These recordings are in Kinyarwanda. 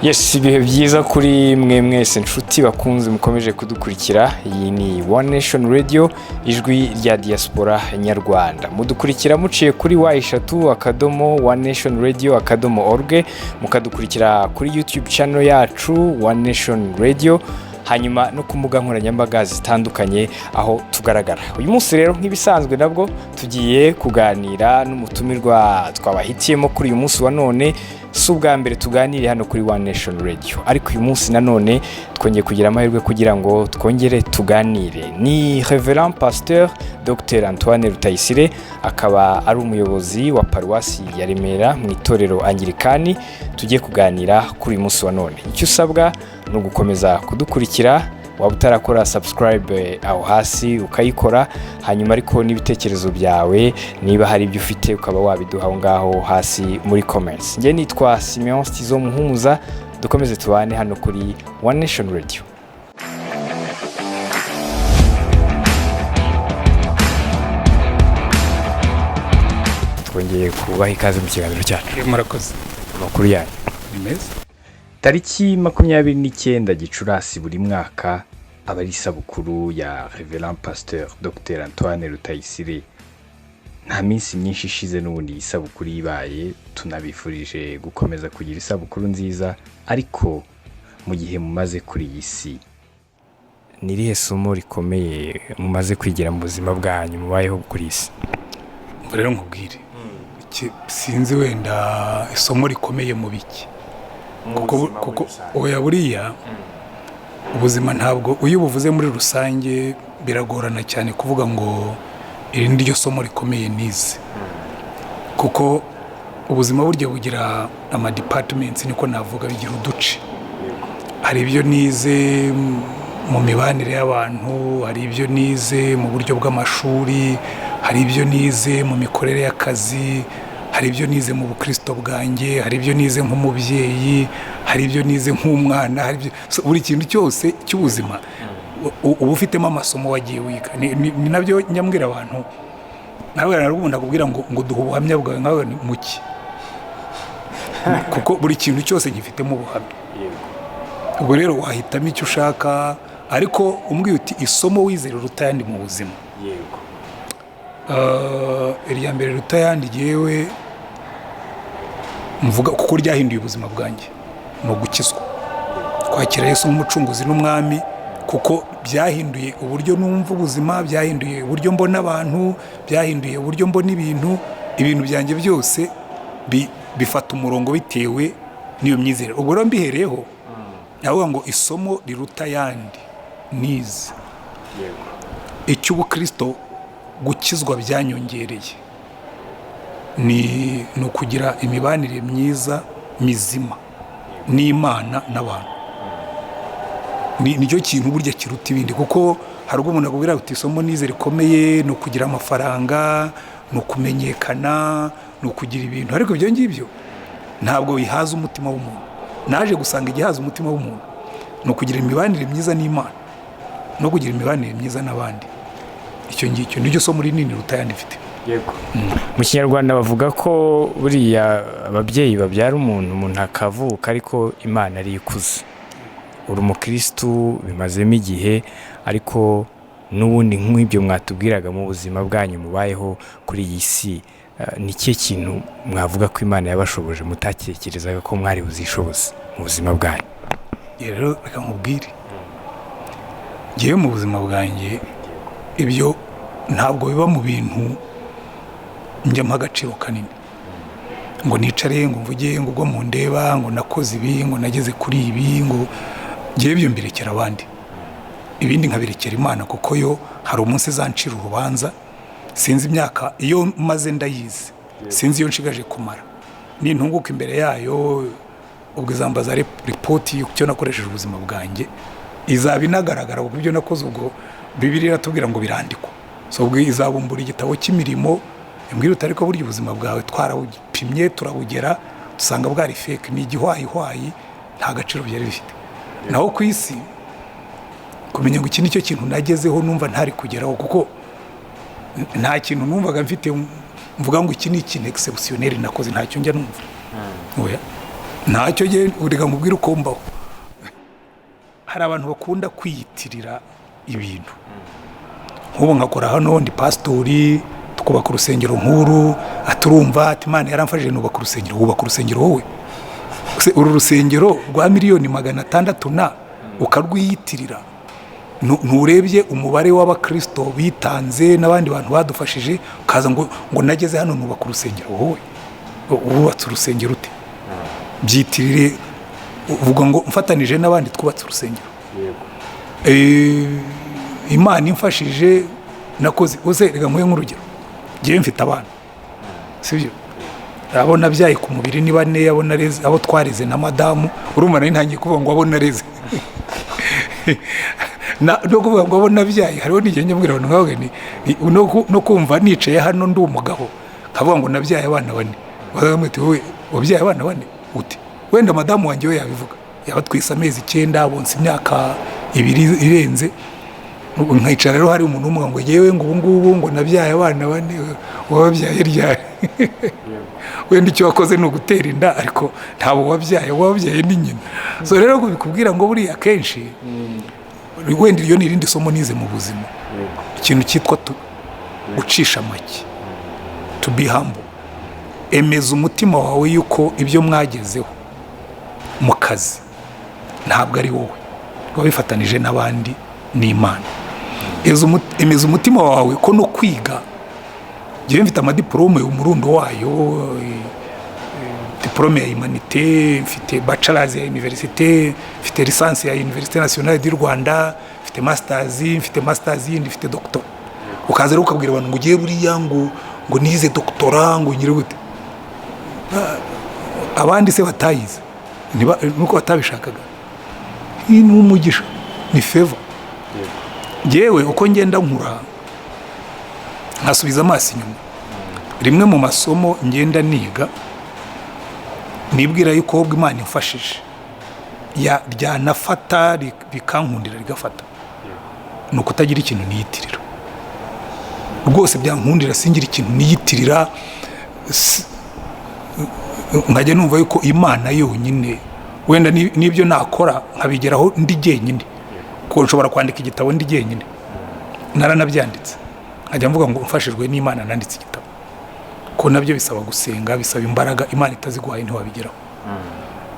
Yes, ibihe byiza kuri mwe mwese nshuti bakunze mukomeje kudukurikira. Iyi ni One Nation Radio, ijwi rya diaspora nyarwanda. Mudukurikira muciye kuri wa1.radio.org, mukadukurikira kuri YouTube channel yacu One Nation Radio, hanyuma no ku mbuga nkoranyambaga zitandukanye aho tugaragara. Uyu munsi rero nk'ibisanzwe nabwo tugiye kuganira n'umutumirwa twabahitiyemo kuri uyu munsi wa none. Si ubwa mbere tuganire hano kuri One Nation Radio, ariko uyu munsi nanone twongeye kugira amahirwe kugira ngo twongere tuganire. Ni Reverend Pasteur Dr Past.Rutayisire, akaba ari umuyobozi wa paruwasi ya Remera mu itorero Anglikani. Tugiye kuganira kuri uyu munsi wa none. Icyo usabwa no gukomeza kudukurikira, waba utarakora subscribe aho hasi ukayikora, hanyuma ariko n'ibitekerezo byawe niba hari ibyo ufite ukaba wabiduha ngaho hasi muri comments. Nge nitwa Simeon Stizo Muhumuza, dukomeze tubane hano kuri One Nation Radio. Twongeye kubaha ikaze mu kiganiro cyacu. Murakoze. Amakuru yanyu Ni meza. Tariki 29 Gicurasi buri mwaka aba ari isabukuru ya Reverend Pasteur Dr Past.Rutayisire. Nta minsi myinshi ishize n'ubundi isabukuru ibaye, tunabifurije gukomeza kugira isabukuru nziza. Ariko mu gihe mumaze kuri iyi si, nirihe somo rikomeye mumaze kwigira mu buzima bwanyu mubayeho kuri iyi si? Rero nkubwire, sinzi wenda isomo rikomeye mu biki, kuko oya buriya ubuzima ntabwo uyu buvuze muri rusange biragorana cyane kuvuga ngo iri niryo somo rikomeye nize, kuko ubuzima burya bugira ama departments, niko navuga, bigira uduce. Hari ibyo nize mu mibanire y'abantu, hari ibyo nize mu buryo bw'amashuri, hari ibyo nize mu mikorere y'akazi, hari ibyo nize mu bukristo bwanjye, hari ibyo nize nk'umubyeyi, hari ibyo nize nk'umwana, hari ibyo buri kintu cyose cy'ubuzima uba ufitemo amasomo wagiye wiga. Ni nabyo nyambwira abantu, nawe narubunda kubwira ngo duhe ubuhamya bwawe nkawe ni muki, kuko buri kintu cyose gifitemo ubuhamya. Ubwo rero wahitamo icyo ushaka, ariko umbwiye uti isomo wize riruta ayandi mu buzima. Yego. Irya mbere riruta ayandi yewe mvuga kuko ryahinduye ubuzima bwanjye, no gukizwa, kwakira Yesu nk'umucunguzi n'umwami, kuko byahinduye uburyo numva ubuzima, byahinduye uburyo mbona abantu, byahinduye uburyo mbona ibintu byanjye byose bifata umurongo bitewe n'iyo myizerere. Ubwo rero mbihereyeho navuga ngo isomo riruta ayandi nize icy'ubukristo, gukizwa byanyongereye ni ukugira imibanire myiza mizima n'Imana n'abantu. Nicyo kintu burya kiruta ibindi, kuko hari ubwo umuntu akubwira ati isomo nize rikomeye ni ukugira amafaranga, ni ukumenyekana, ni ukugira ibintu, ariko ibyo ngibyo ntabwo bihaza umutima w'umuntu. Naje gusanga igihaza umutima w'umuntu ni ukugira imibanire myiza n'Imana no kugira imibanire myiza n'abandi. Icyo ngicyo niryo somo rinini rutayandi mfite. Yego. Mu Kinyarwanda bavuga ko buriya ababyeyi babyara umuntu akavuka ariko Imana ari ikuze. Uri umukristo bimazemo igihe, ariko n'ubundi nk'ibyo mwatubwiraga mu buzima bwanyu mubayeho kuri iyi si, ni ikihe kintu mwavuga ko Imana yabashoboje mutatekerezaga ko mwari buzishoboze mu buzima bwanyu? Rero reka nkubwire, ngewe mu buzima bwanjye ibyo ntabwo biba mu bintu njyamo agaciro kanini, ngo nicare ngo mvuge ngo ubwo mu ndeba ngo nakoze ibi, ngo nageze kuri ibi, ngo ngewe ibyo mbirekera abandi, ibindi nkabirekera Imana, kuko yo hari umunsi izancira urubanza. Sinzi imyaka iyo maze ndayizi, sinzi iyo nshigaje kumara, nintunguka imbere yayo ubwo izambaza ripoti y'icyo nakoresheje ubuzima bwanjye, izaba inagaragara kuko ibyo nakoze ubwo Bibiliya iratubwira ngo birandikwa. So ubwo izabumbura igitabo cy'imirimo, imbwira uti ariko burya ubuzima bwawe twarabupimye turabugera dusanga bwari fake, ni igihwayihwayi, nta gaciro byari bifite. Naho ku isi kumenya ngo iki nicyo kintu nagezeho numva ntari kugeraho, kuko nta kintu numvaga mfite mvuga ngo iki ni ikintu exceptionnel nakoze, ntacyo njya numva. Oya, ntacyo gihe ureka mubwire uko mbaho. Hari abantu bakunda kwiyitirira ibintu, nk'ubu nkakora hano ndi pasitori, tukubaka urusengero nk'uru, aturumva ati Imana yaramfashije nubaka urusengero. Wubaka urusengero wowe? Uru rusengero rwa miliyoni 600 na ukarwiyitirira, nturebye umubare w'abakristo bitanze n'abandi bantu badufashije, ukaza ngo nageze hano nubaka urusengero. Wowe wubatse urusengero ute? Byitirire, uvuga ngo mfatanije n'abandi twubatse urusengero. Imana imfashije nakoze. Uze reka muhe nk'urugero, ngiye mfite abana, sibyo? Abo nabyaye ku mubiri ni 4, abo nareze, abo twareze na madamu. Urumva nari ntangiye kuvuga ngo abo nareze no kuvuga ngo abo nabyaye. Hariho n'igihe nyamubwira abantu nkawe no kumva nicaye hano ndi umugabo nkavuga ngo nabyaye abana 4. Bazamwite wowe wabyaye abana 4 ute? Wenda madamu wanjye we yabivuga, yaba twise amezi 9, abonse imyaka 2 irenze. Nkicara rero hari umuntu umwe ngo yewe ngo ubungubu ngo nabyaye abana 4. Wababyaye ryari? Wenda icyo wakoze ni ugutera inda, ariko ntabo wabyaye ni nyina. So rero kubikubwira ngo buriya kenshi wenda iyo ni irindi somo nize mu buzima, ikintu cyitwa gucisha make, to be humble. Emeza umutima wawe yuko ibyo mwagezeho mu kazi ntabwo ari wowe, wabifatanije n'abandi n'Imana. Emeza umutima wawe ko no kwiga, ngiye mfite amadiplome umurundo wayo, diplome ya humanité, mfite bachelors ya université, mfite licence ya Université Nationale du Rwanda, mfite masters yindi, mfite doctor. Ukaza rero ukabwira abantu ngo ugiye buriya ngo nize doctora ngo nyire gute. Abandi se batayize nuko batabishakaga. Ni umugisha, ni favor. Yewe uko ngenda nkura nkasubiza amaso inyuma, rimwe mu masomo ngenda niga nibwira yuko ubwo Imana imfashije ryanafata bikankundira rigafata, ni ukutagira ikintu niyitirira. Rwose byankundira singira ikintu niyitirira, nkajya numva yuko Imana yonyine, wenda n'ibyo nakora nkabigeraho ndi jyenyine, ko nshobora kwandika igitabo ndi jyenyine naranabyanditse, nkajya mvuga ngo mfashijwe n'Imana nanditse igitabo. Ko nabyo bisaba gusenga, bisaba imbaraga, Imana itaziguhaye ntiwabigeraho.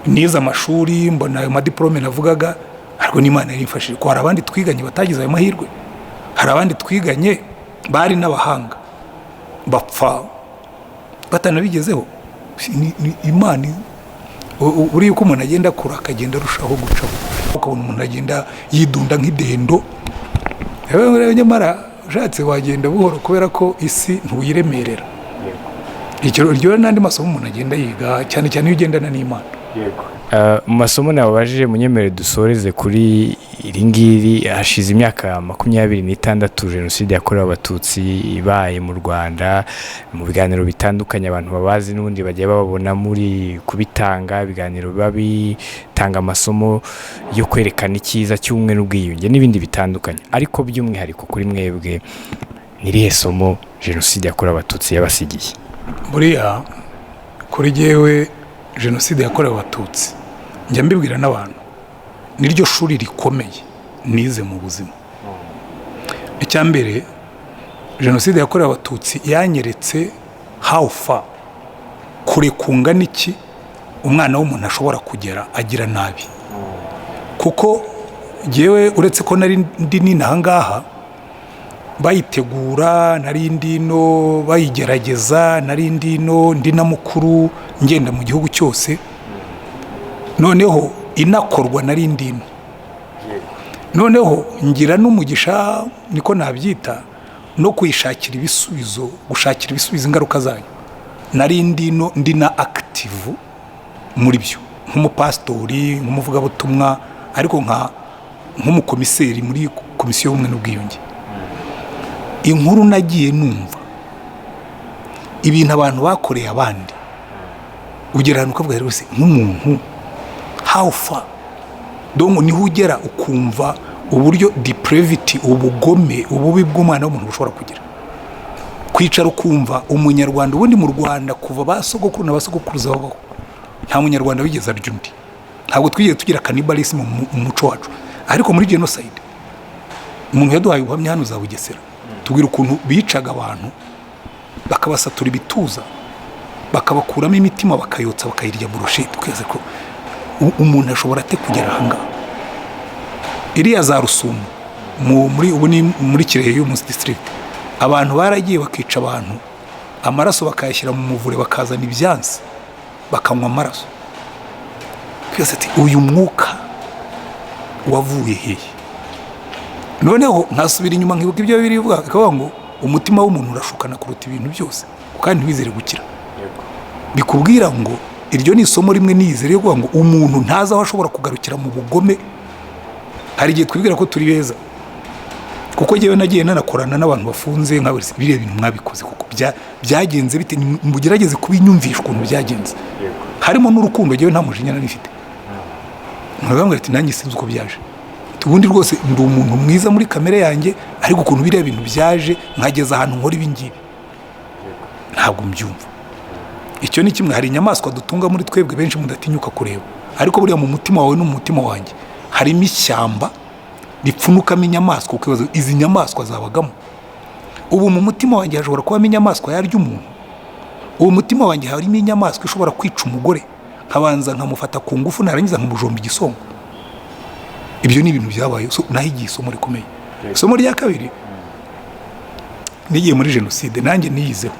Nize amashuri, mbona ayo madiplome navugaga, ariko n'Imana yari imfashije. Ko hari abandi twiganye batagize ayo mahirwe, hari abandi twiganye bari n'abahanga bapfa batanabigezeho. Imana uri uko umuntu agenda akura akagenda arushaho gucaho, ukabona umuntu agenda yidunda nk'idendo. Nyamara ushatse wagenda buhoro, kubera ko isi ntuyiremerera. Iryo n'andi masomo umuntu agenda yiga, cyane cyane iyo ugendana n'Imana. Mu masomo nababajije munyemerere dusoreze kuri iri ngiri. Hashize imyaka 26 Jenoside yakorewe Abatutsi ibaye mu Rwanda. Mu biganiro bitandukanye abantu babazi n'ubundi bagiye babona muri kubitanga, ibiganiro biba bitanga amasomo yo kwerekana icyiza cy'ubumwe n'ubwiyunge n'ibindi bitandukanye. Ariko by'umwihariko kuri mwebwe, nirihe somo Jenoside yakorewe Abatutsi yabasigiye? Buriya kuri jyewe Jenoside yakorewe Abatutsi, njya mbibwira n'abantu, niryo shuri rikomeye nize mu buzima. Icyambere, Jenoside yakorewe Abatutsi yanyeretse how far, kure kungana iki umwana w'umuntu ashobora kugera agira nabi. Kuko jyewe uretse ko nari ndi ninahangaha bayitegura, nari ndino bayigerageza, nari ndino ndi na mukuru ngenda mu gihugu cyose, noneho inakorwa nari ndino. Noneho ngira n'umugisha, niko nabyita, no kuyishakira ibisubizo, gushakira ibisubizo ingaruka zayo. Nari ndino ndi na active muri byo, nk'umupastori, nk'umuvugabutumwa, ariko nk'umukomiseri muri komisiyo y'ubumwe n'ubwiyunge. Inkuru nagiye numva, ibintu abantu bakoreye abandi, ugererana ukavuga rero se nk'umuntu how far, donc niho ugera ukumva uburyo depravity, ubugome, ububi bw'umwana w'umuntu bushobora kugira. Kwicara ukumva umunyarwanda ubundi mu Rwanda kuva basogokuru na basogokuruza babaho, nta munyarwanda wigeze arya undi, ntabwo twigeze tugira cannibalism mu muco wacu. Ariko muri genocide umuntu yaduhaye ubuhamya hano za Bugesera, tubwira ukuntu bicaga abantu bakabasatura ibituza bakabakuramo imitima bakayotsa bakayirya burusheti. Twese ko umuntu ashobora ate kugera ahangaha. Iriya za Rusumo muri Kirehe y'umunsi district, abantu baragiye bakica abantu, amaraso bakayashyira mu muvure, bakazana ibyansi bakanywa amaraso. Twese ati uyu mwuka wavuye hehe? Noneho ntasubira inyuma nkibuka ibyo biri bivuga, akavuga ngo umutima w'umuntu urashukana kuruta ibintu byose kandi ntibizere gukira. Bikubwira ngo iryo ni isomo rimwe nizere yo kuvuga ngo umuntu ntaza aho ashobora kugarukira mu bugome. Hari igihe twibwira ko turi beza, kuko njyewe nagiye nanakorana n'abantu bafunze nka biriya bintu mwabikoze kuko byagenze bite, mugerageze kubinyumvisha ukuntu byagenze. Harimo n'urukundo, njyewe nta mujinya nifite. Ntabwo ati nanjye sinzi uko byaje, ubundi rwose ndi umuntu mwiza muri kamere yanjye, ariko ukuntu biriya bintu byaje nkageza ahantu nkora ibi ngibi ntabwo mbyumva. Icyo ni kimwe. Hari inyamaswa dutunga muri twebwe benshi mudatinyuka kureba, ariko buriya mu mutima wawe no mu mutima wanjye harimo ishyamba ripfunukamo inyamaswa, ukibaza izi nyamaswa zabagamo. Ubu mu mutima wanjye hashobora kubamo inyamaswa yarya umuntu. Uwo mutima wanjye harimo inyamaswa ishobora kwica umugore, nkabanza nkamufata ku ngufu, narangiza nkamujomba igisongo. Ibyo ni ibintu byabaye. Nahigiye isomo rikomeye. Isomo rya kabiri, nigiye muri genocide nanjye niyizeho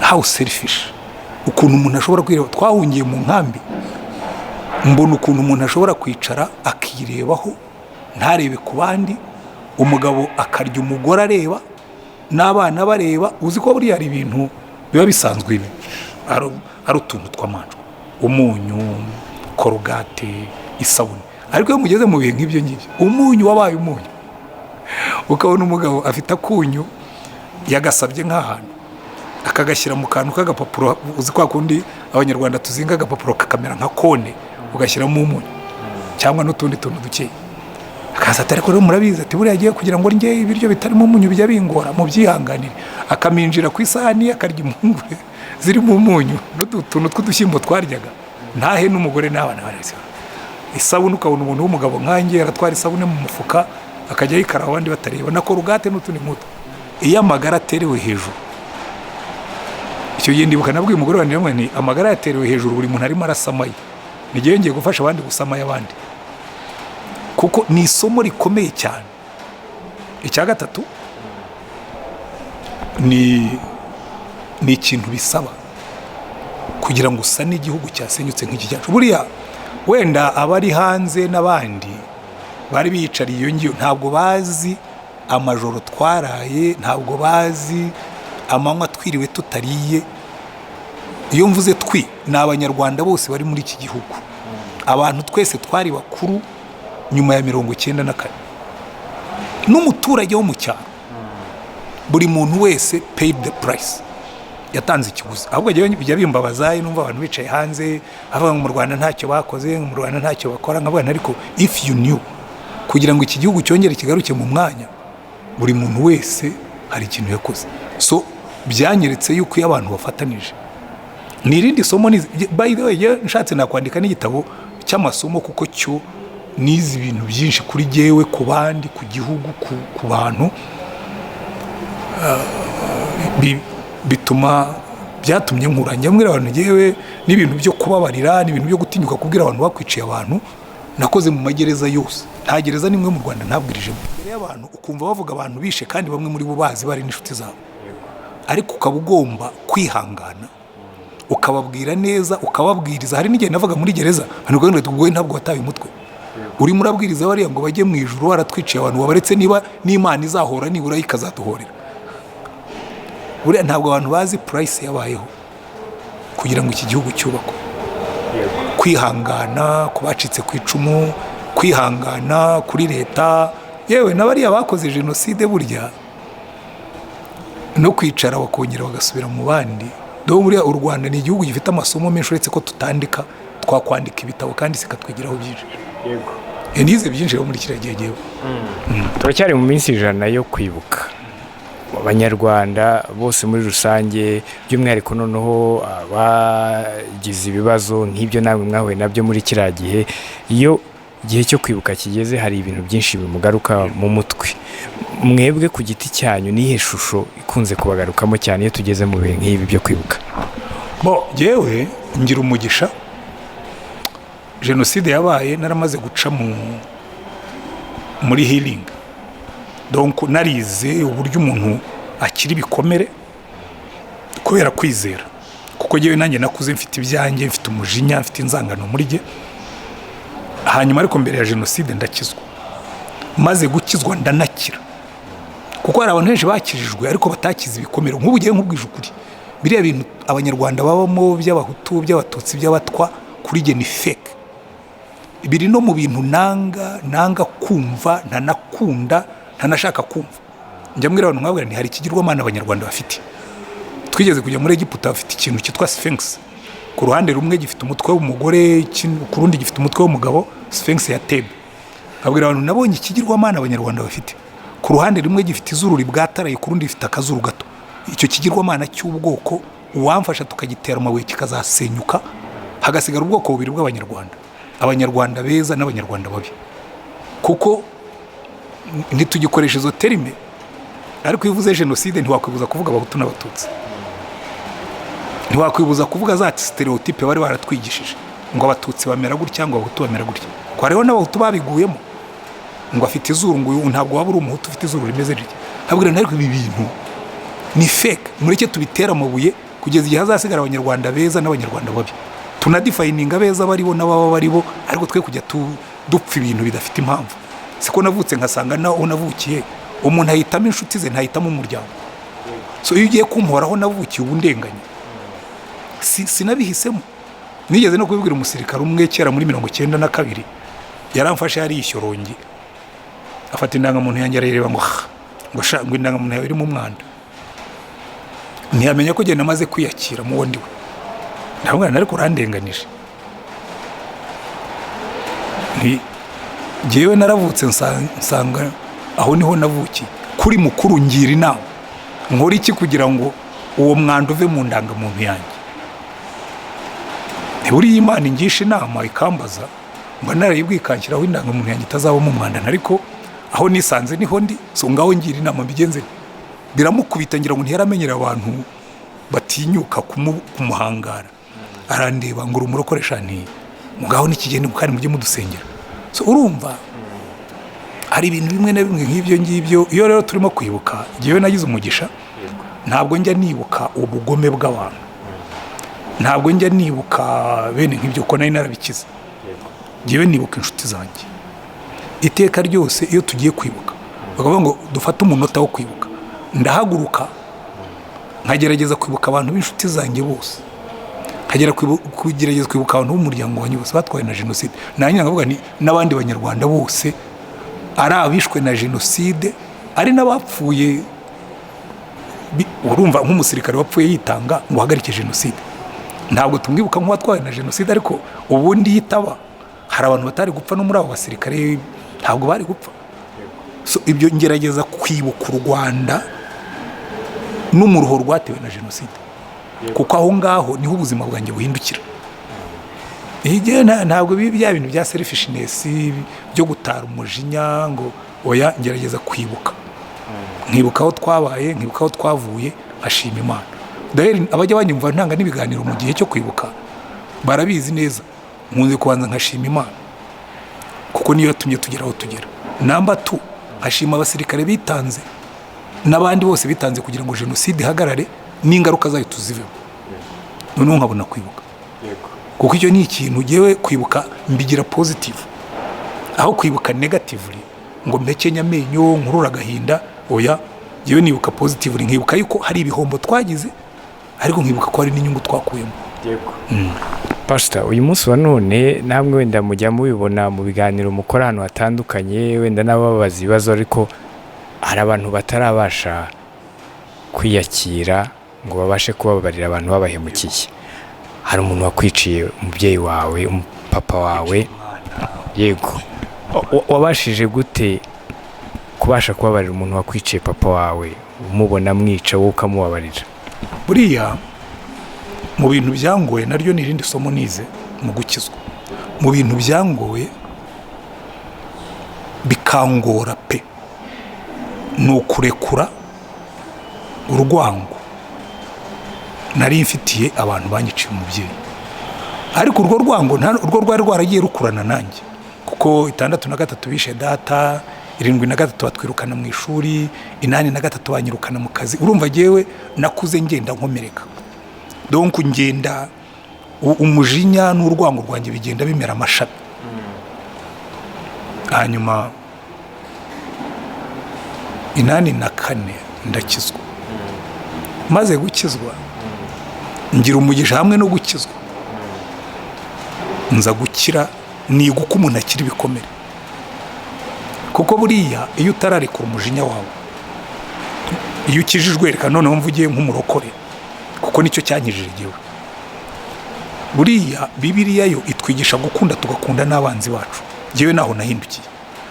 how selfish, ukuntu umuntu ashobora kwireba. Twahungiye mu nkambi, mbona ukuntu umuntu ashobora kwicara akirebaho ntarebe ku bandi, umugabo akarya umugore areba, n'abana bareba. Uzi ko buriya hari ibintu biba bisanzwe ibi ari utuntu tw'amanjwe, umunyu, korogate, isabune. Ariko iyo mugeze mu bihe nk'ibyo ngibyo, umunyu wabaye umunyu, ukabona umugabo afite akunyu yagasabye nk'ahantu, akagashyira mu kantu k'agapapuro. Uzi kwa kundi abanyarwanda tuzinga agapapuro kakamera nka kone, ugashyiramo umunyu cyangwa n'utundi tuntu dukeya. Akaza ati ariko rero murabizi ati buriya agiye kugira ngo ndye ibiryo bitarimo umunyu bijya bingora, mu byihanganire. Akaminjira ku isahani akarya impungure zirimo umunyu n'utuntu tw'udushyimbo twaryaga, ntahe n'umugore n'abana barese. Isabune, ukabona umuntu w'umugabo nkanjye aratwara isabune mu mufuka akajya yikaraho abandi batareba, na korogate n'utundi nk'utu. Iyo amagara aterewe hejuru, icyo gihe ndibuka nabwiye umugore wanjye ngo ni amagara yaterewe hejuru, buri muntu arimo arasamaye, nigiye ngiye gufasha abandi gusamaye abandi, kuko ni isomo rikomeye cyane. Icya gatatu ni ikintu bisaba kugira ngo usane igihugu cyasenyutse nk'iki cyacu. Buriya wenda abari hanze n'abandi bari biyicariye iyo ngiyo, ntabwo bazi amajoro twaraye, ntabwo bazi amanywa twiriwe tutariye. Iyo mvuze twi, ni abanyarwanda bose bari muri iki gihugu. Abantu twese twari bakuru nyuma ya 94, n'umuturage wo mu cyaro, buri muntu wese paid the price, yatanze ikiguzi. Ahubwo bijya bimbabaza numva abantu bicaye hanze bavuga ngo mu Rwanda ntacyo bakoze, mu Rwanda ntacyo bakora. Nkabona ariko if you knew, kugira ngo iki gihugu cyongere kigaruke mu mwanya, buri muntu wese hari ikintu yakoze. So byanyeretse yuko iyo abantu bafatanije. Nirindi somo by the way, nshatse nakwandika n'igitabo cy'amasomo, kuko cyo nizi ibintu byinshi kuri jewe, ku bandi, ku gihugu, ku bantu, bituma byatumye nkuranya mwira abantu jewe n'ibintu byo kubabarira, n'ibintu byo gutinyuka kubwira abantu bakwiciye abantu. Nakoze mu magereza yose, nta gereza nimwe mu Rwanda ntabwirijemo. Mbere y'abantu ukumva bavuga abantu bishe, kandi bamwe muri bo bazi bari n'inshuti zabo, ariko ukaba ugomba kwihangana ukababwira neza, ukababwiriza. Hari n'igihe navuga muri gereza abantu ngo tugoye ntabwo wataye umutwe, urimo urabwiriza bariya ngo bajye mu ijuru, waratwiciye abantu wabaretse, niba n'Imana izahora nibura ikazaduhorera. Buriya ntabwo abantu bazi price yabayeho kugira ngo iki gihugu cyubakwe. Kwihangana kubacitse ku icumu, kwihangana kuri leta, yewe n'abariya bakoze genocide, burya no kwicara bakongera bagasubira mu bandi. Dore buriya u Rwanda ni igihugu gifite amasomo menshi, uretse ko tutandika, twakwandika ibitabo kandi sikatwigiraho byinshi. Yego, nize byinshi muri kiriya gihe. Turacyari mu minsi 100 yo kwibuka abanyarwanda bose muri rusange, by'umwihariko noneho abagize ibibazo nk'ibyo namwe mwahuye nabyo muri kiriya gihe, iyo igihe cyo kwibuka kigeze hari ibintu byinshi bimugaruka mu mutwe. Mwebwe ku giti cyanyu nihe shusho ikunze kubagarukamo cyane iyo tugeze mu bihe nk'ibi byo kwibuka? Yewe ngira umugisha, jenoside yabaye naramaze guca muri healing, donc narize uburyo umuntu akira ibikomere kubera kwizera, kuko yewe nanjye nakuze mfite ibyanjye, mfite umujinya, mfite inzangano muri jye. Hanyuma ariko mbere ya jenoside ndakizwa, maze gukizwa ndanakira, kuko hari abantu benshi bakijijwe ariko batakize ibikomere. Nk'ubu ngiye nkubwije ukuri, biriya bintu abanyarwanda babamo by'abahutu, by'abatutsi, by'abatwa, kuri jye ni fake. Biri no mu bintu nanga kumva, ntanakunda, ntanashaka kumva. Njya mbwira abantu nkabwira nti hari ikigirwamana abanyarwanda bafite. Twigeze kujya muri Egiputa, bafite ikintu cyitwa Sphinx. Ku ruhande rumwe gifite umutwe w'umugore, ku rundi gifite umutwe w'umugabo, Sphinx ya Tebe. Nkabwira abantu nabonye ikigirwamana abanyarwanda bafite. Ku ruhande rumwe gifite izuru ribwataraye, ku rundi gifite akazuru gato. Icyo kigirwamana cy'ubwoko uwamfasha tukagitera amabuye kikazasenyuka, hagasigara ubwoko bubiri bw'abanyarwanda, abanyarwanda beza n'abanyarwanda babi. Kuko ntitugikoresha izo terime, ariko iyo uvuze jenoside ntiwakwibuza kuvuga abahutu n'abatutsi, ntiwakwibuza kuvuga za stereotype bari baratwigishije ngo abatutsi bamera gutya, ngo abahutu bamera gutya. Kwa rero n'abahutu babiguyemo, ngo afite izuru, ngo ntabwo waba uri umuhutu ufite izuru rimeze ritya. Habwira nari ibi bintu ni fake, mureke tubitera amabuye kugeza igihe hazasigara abanyarwanda beza n'abanyarwanda babi. Tunadefininga beza baribo n'ababa baribo, ariko twe kujya dupfa ibintu bidafite impamvu. Siko navutse nkasanga naho navukiye, umuntu ahitamo inshuti ze, ntahitamo umuryango. So iyo ugiye kumpora aho navukiye ubu ndenganye, sinabihisemo. Nigeze no kubibwira umusirikare umwe kera muri 1992, yaramfashe yari ishyorongi, afata indangamuntu yanjye arareba ngo indangamuntu yawe iri mu mwanda. Ntiyamenya ko genda maze kwiyakira mu wundi we. Ntabwo nari kurandenganije. Ngewe naravutse nsanga aho niho navukiye. Kuri mukuru ngira inama, nkora iki kugira ngo uwo mwanda uve mu ndangamuntu yanjye? Ntiburiye Imana ingisha inama ikambaza, mba narayibwikanshyiraho indangamuntu yanjye itazabamo umwanda, ariko aho nisanze niho ndi, so ngaho ngira inama mbigenze. Biramukubita ngira ngo ntiyaramenyera abantu batinyuka kumuhangara. Arandeba ngo urumurokoresha nti ngaho nikigende kandi mujye mudusengera. So urumva hari ibintu bimwe na bimwe nk'ibyo ngibyo. Iyo rero turimo kwibuka, ngewe nagize umugisha, ntabwo njya nibuka ubugome bw'abantu, ntabwo njya nibuka bene nk'ibyo ko nari narabikize. Ngewe nibuka inshuti zanjye. Iteka ryose iyo tugiye kwibuka bakavuga ngo dufate umunota wo kwibuka, ndahaguruka nkagerageza kwibuka abantu b'inshuti zanjye bose, kugerageza kwibuka abantu b'umuryango wanjye bose batwaye na jenoside. Nanjye nkavuga ni n'abandi banyarwanda bose ari abishwe na jenoside, ari n'abapfuye. Urumva nk'umusirikare wapfuye yitanga ngo uhagarike jenoside, ntabwo tumwibuka nk'uwatwaye na jenoside, ariko ubundi yitaba hari abantu batari gupfa no muri abo basirikare, ntabwo bari gupfa. So ibyo ngerageza kwibuka u Rwanda n'umuruho rwatewe na jenoside, kuko aho ngaho niho ubuzima bwanjye buhindukira. Ntabwo bya bintu bya selfishness byo gutara umujinya ngo oya, ngerageza kwibuka, nkibuka aho twabaye, nkibuka aho twavuye, ashima Imana. Daheri abajya banyumva ntanga n'ibiganiro mu gihe cyo kwibuka barabizi neza, nkunze kubanza nkashima Imana, kuko niyo yatumye tugera aho tugera. Namba 2, ashima abasirikare bitanze n'abandi bose bitanze kugira ngo jenoside ihagarare n'ingaruka zayo tuzivemo. Noneho nkabona kwibuka, kuko icyo ni ikintu ngewe kwibuka mbigira positive, aho kwibuka negatively ngo mbekenya amenyo nkurura agahinda. Oya, ngewe nibuka positively, nkibuka yuko hari ibihombo twagize, ariko nkibuka ko hari n'inyungu twakuyemo. Pastor, uyu munsi wa none namwe wenda mujya mubibona mu biganiro mukora ahantu hatandukanye, wenda n'ababaza ibibazo, ariko hari abantu batarabasha kwiyakira ngo babashe kubabarira abantu babahemukiye. Hari umuntu wakwiciye umubyeyi wawe, papa wawe, yego, wabashije gute kubasha kubabarira umuntu wakwiciye papa wawe, umubona mwica wowe ukamubabarira? buriya mu bintu byangoye naryo ni irindi somo nize mu gukizwa. Mu bintu byangoye bikangora pe ni ukurekura urwango nari mfitiye abantu banyiciye umubyeyi. Ariko urwo rwango urwo rwari rwaragiye rukurana nanjye, kuko 6 bishe data, 7 batwirukana mu ishuri, 8 banyirukana mu kazi. Urumva jewe nakuze ngenda nkomereka, donc ngenda umujinya n'urwango rwanjye bigenda bimera amashami. Hanyuma 84 ndakizwa. Maze gukizwa ngira umugisha hamwe no gukizwa, nza gukira niga uko umuntu akira ibikomere. Kuko buriya iyo utararekura umujinya wawe, iyo ukijijwe, reka noneho mvugiye nk'umurokore, kuko nicyo cyankijije igihe. Buriya Bibiliya yo itwigisha gukunda, tugakunda n'abanzi bacu. Jewe naho nahindukiye,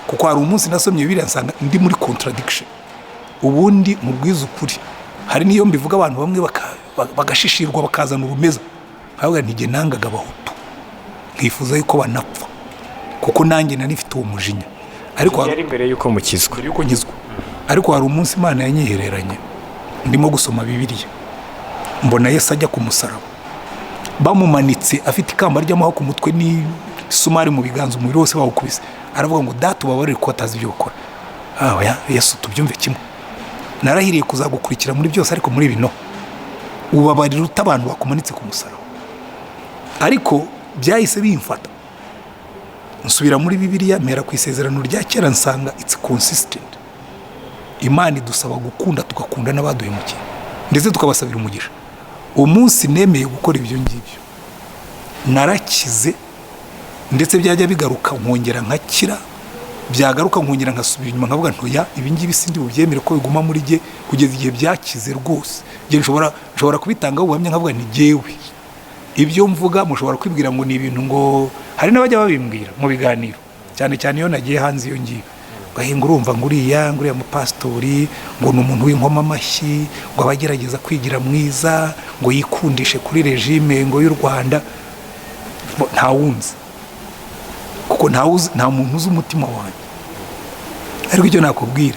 kuko hari umunsi nasomye Bibiliya nsanga ndi muri contradiction. Ubundi mu bwiza ukuri, hari niyo mbivuga abantu bamwe bagashishirwa bakazana urumeza, ahubwo ntige nangaga Abahutu, nkifuza yuko banapfa, kuko nanjye nari mfite uwo mujinya. Ariko yari mbere yuko mukizwa, yuko nkizwa. Ariko hari umunsi Imana yanyihereranye, ndimo gusoma Bibiliya, mbona Yesu ajya ku musaraba, bamumanitse afite ikamba ry'amahwa ku mutwe ni sumari mu biganza, umubiri wose bawukubise. Aravuga ngo data ubabarire ko batazi ibyo gukora. Oya Yesu, tubyumve kimwe, narahiriye kuzagukurikira muri byose, ariko muri bino ubabarira utabantu bakumanitse ku musaraba. Ariko byahise bimfata, nsubira muri Bibiliya, mera ku isezerano rya kera, nsanga it's consistent. Imana idusaba gukunda, tugakunda n'abaduhemukiye, ndetse tukabasabira umugisha. Umunsi nemeye gukora ibyo ngibyo, narakize, ndetse byajya bigaruka nkongera nkakira, byagaruka nkongera nkasubira inyuma nkavuga ntoya ibi ngibi sindi bubyemere ko biguma muri jye kugeza igihe byakize rwose. Ngiye nshobora kubitangaho ubuhamya nkavuga ni jyewe. Ibyo mvuga mushobora kwibwira ngo ni ibintu, ngo hari n'abajya babimbwira mu biganiro, cyane cyane iyo nagiye hanze iyo ngiye, gahinga urumva ngo uriya mu pastori ngo ni umuntu w'inkomamashyi, ngo abagerageza kwigira mwiza, ngo yikundishe kuri regime ngo y'u Rwanda. Ntawunzi, kuko nta muntu uzi umutima wanjye. Ariko icyo nakubwira,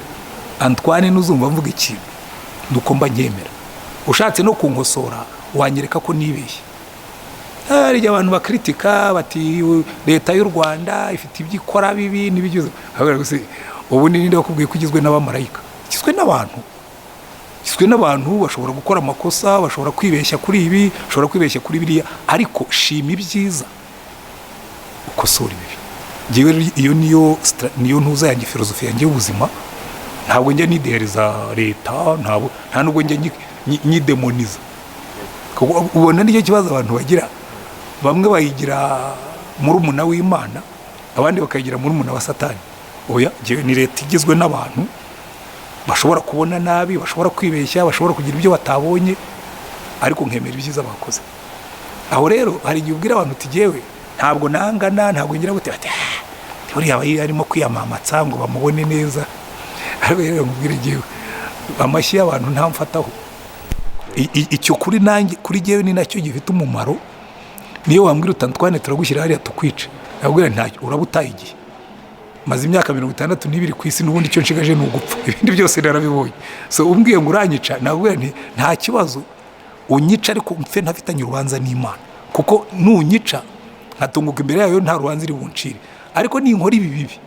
Antoine, nuzumva mvuga ikintu nuko mba nyemera. Ushatse no kunkosora wanyereka ko nibeshye. Hari abantu bakritika bati leta y'u Rwanda ifite ibyo ikora bibi n'ibigize. Ubu ni ninde wakubwiye kugizwe n'abamarayika? Kizwe n'abantu. Kizwe n'abantu bashobora gukora amakosa, bashobora kwibeshya kuri ibi, bashobora kwibeshya kuri biriya, ariko shima ibyiza ukosora ibibi. Jewe iyo niyo ntuza yanjye, filozofi yanjye y'ubuzima. Ntabwo njya nidereza leta, nta nubwo njya nyidemoniza. Ubona nicyo kibazo abantu bagira. Bamwe bayigira murumuna w'Imana, abandi bakayigira murumuna wa Satani. Oya, jewe ni leta igizwe n'abantu bashobora kubona nabi, bashobora kwibeshya, bashobora kugira ibyo batabonye, ariko nkemera ibyiza bakoze. Aho rero hari igihe ubwira abantu uti jewe ntabwo nangana, ntabwo ngira gute, bati uriya arimo kwiyamamatsa ngo bamubone neza. Ariko rero nkubwire jewe amashyi y'abantu ntamfataho. Icyo kuri nanjye, kuri jewe ni nacyo gifite umumaro. Niyo wambwira utantwane turagushyira hariya tukwice, nabwira ntacyo, urabutaye igihe. Maze imyaka 62 ku isi, n'ubundi icyo nshigaje ni ugupfa. Ibindi byose narabibonye. So umbwiye ngo uranyica, nabwira nta kibazo, unyica ariko mfe ntafitanye urubanza n'Imana, kuko nunyica nkatunguka imbere yayo nta rubanza iri buncire. Ariko ni inkora ibi bibi,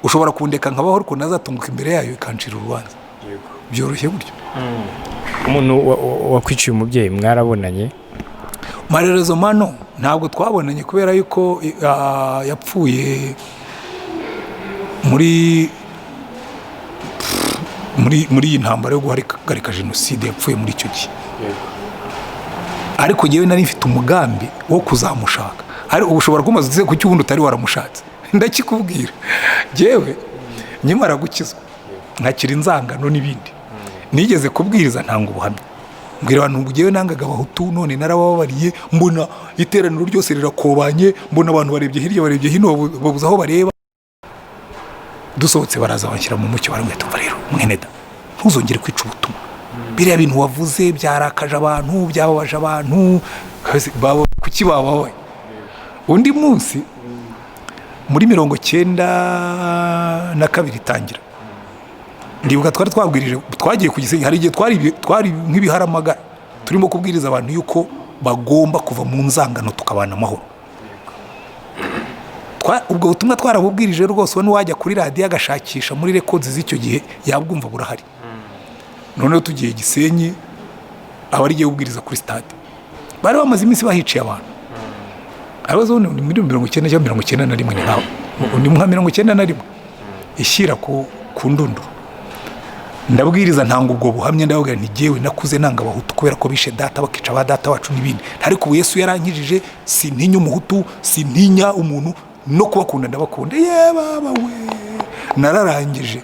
ushobora kundeka nkabaho, ariko nazatunguka imbere yayo ikancira urubanza. Byoroshye gutyo. Umuntu wakwiciye umubyeyi mwarabonanye? Marerezo mano ntabwo twabonanye, kubera yuko yapfuye muri iyi ntambara yo guhagarika jenoside, yapfuye muri icyo gihe. Ariko jewe nari mfite umugambi wo kuzamushaka. Ari ubushobora kumaza uze ku cyubundi utari waramushatse. Ndakikubwira, jewe nyimara gukizwa nkakira inzangano n'ibindi, nigeze kubwiriza ntanga ubuhamya, mbwira abantu ngo jewe nangaga Abahutu, none narababariye, mbona iteraniro ryose rirakobanye, mbona abantu barebye hirya barebye hino, babuze aho bareba. Dusohotse baraza banshyira mu mucyo, baramwe tumva rero mwene da ntuzongere kwica ubutumwa. Biriya bintu wavuze byarakaje abantu, byababaje abantu, kuki babawe. Undi munsi muri 92 itangira, ndibuka twari twabwirije, twagiye ku Gisenyi, hari igihe twari nk'ibiharamagara turimo kubwiriza abantu yuko bagomba kuva mu nzangano tukabana amahoro. Ubwo butumwa twarabubwirije rwose, n'uwajya kuri radiyo agashakisha muri records z'icyo gihe yabwumva burahari. Noneho tugiye Gisenyi, abari giye kubwiriza kuri stade bari bamaze iminsi bahiciye abantu. Abazo ni muri 90 cyangwa 91 ni naho ni mu 91 ishyira ku ndundu. Ndabwiriza ntanga ubwo buhamya, ndavuga nti jewe nakuze nanga abahutu kubera ko bishe data bakica ba data wacu n'ibindi, ariko ubu Yesu yarankijije, sintinya umuhutu, sintinya umuntu, no kubakunda ndabakunda. Baba we nararangije.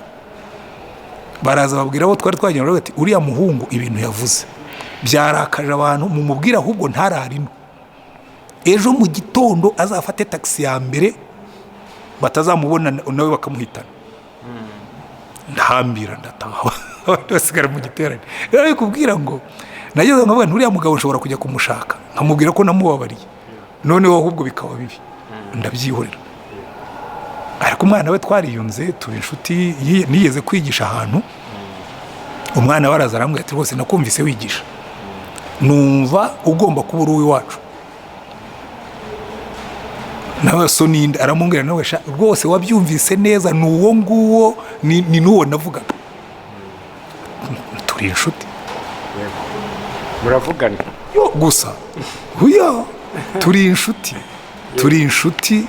Baraza babwira abo twari twagenda bati uriya muhungu ibintu yavuze byarakaje abantu, mumubwira ahubwo ntararino, ejo mu gitondo azafate taxi ya mbere batazamubona nawe bakamuhitana. Ndahambira ndataha basigara mu giterane. Rero kubwira ngo nageze nkavuga nturiya mugabo nshobora kujya kumushaka nkamubwira ko namubabariye, noneho ahubwo bikaba bibi, ndabyihorera. Ariko umwana we twariyunze tuba inshuti. Nigeze kwigisha ahantu, umwana waraza arambwira ati rwose nakumvise wigisha, numva ugomba kuba uri uwacu. Nawe Soninde aramubwira nawe rwose wabyumvise neza, n'uwo nguwo ni n'uwo navugaga. Turi inshuti. Muravugana gusa turi inshuti,